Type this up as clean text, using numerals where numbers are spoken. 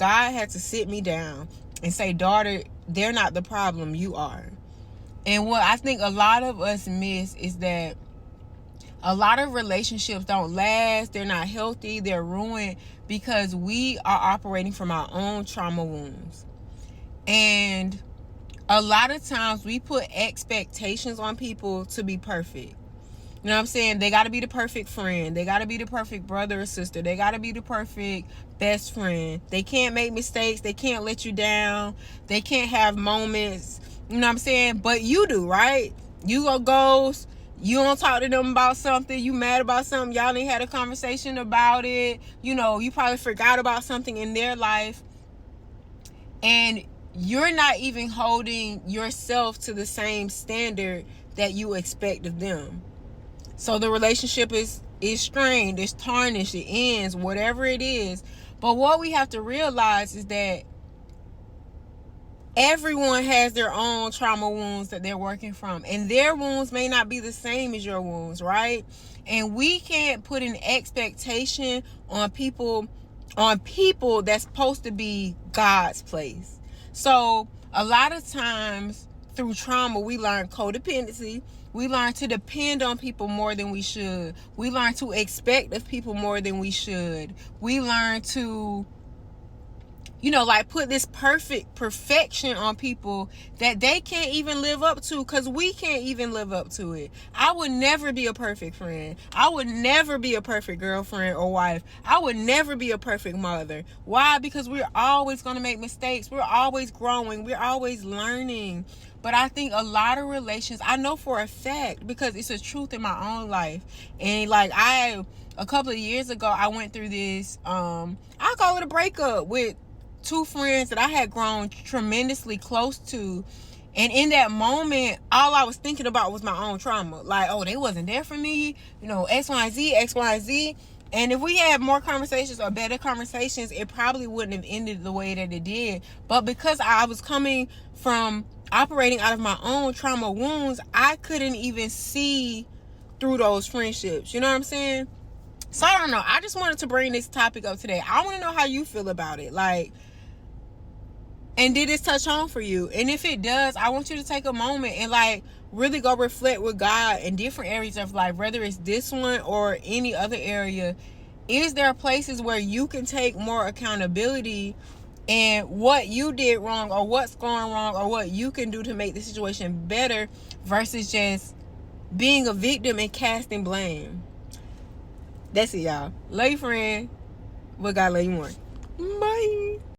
God had to sit me down and say, daughter, they're not the problem, you are. And what I think a lot of us miss is that a lot of relationships don't last. They're not healthy. They're ruined because we are operating from our own trauma wounds. And a lot of times we put expectations on people to be perfect. You know what I'm saying? They got to be the perfect friend. They got to be the perfect brother or sister. They got to be the perfect best friend. They can't make mistakes. They can't let you down. They can't have moments. You know what I'm saying? But you do, right? You go ghost. You don't talk to them about something. You mad about something. Y'all ain't had a conversation about it. You know, you probably forgot about something in their life. And you're not even holding yourself to the same standard that you expect of them. So the relationship is strained, it's tarnished, it ends, whatever it is. But what we have to realize is that everyone has their own trauma wounds that they're working from. And their wounds may not be the same as your wounds, right? And we can't put an expectation on people that's supposed to be God's place. So a lot of times through trauma, we learn codependency. We learn to depend on people more than we should. We learn to expect of people more than we should. We learn to, like put this perfection on people that they can't even live up to, because we can't even live up to it. I would never be a perfect friend. I would never be a perfect girlfriend or wife. I would never be a perfect mother. Why? Because we're always going to make mistakes. We're always growing. We're always learning. But I think a lot of relations, I know for a fact, because it's a truth in my own life. And a couple of years ago, I went through this, I call it a breakup with two friends that I had grown tremendously close to. And in that moment, all I was thinking about was my own trauma. Like, oh, they wasn't there for me, X, Y, Z. And if we had more conversations or better conversations, it probably wouldn't have ended the way that it did. But because I was coming from operating out of my own trauma wounds, I couldn't even see through those friendships. You know what I'm saying? So I don't know. I just wanted to bring this topic up today. I want to know how you feel about it. And did this touch home for you? And if it does, I want you to take a moment and really go reflect with God in different areas of life, whether it's this one or any other area. Is there places where you can take more accountability and what you did wrong or what's going wrong or what you can do to make the situation better versus just being a victim and casting blame? That's it, y'all. Love you, friend. But God love you more. Bye.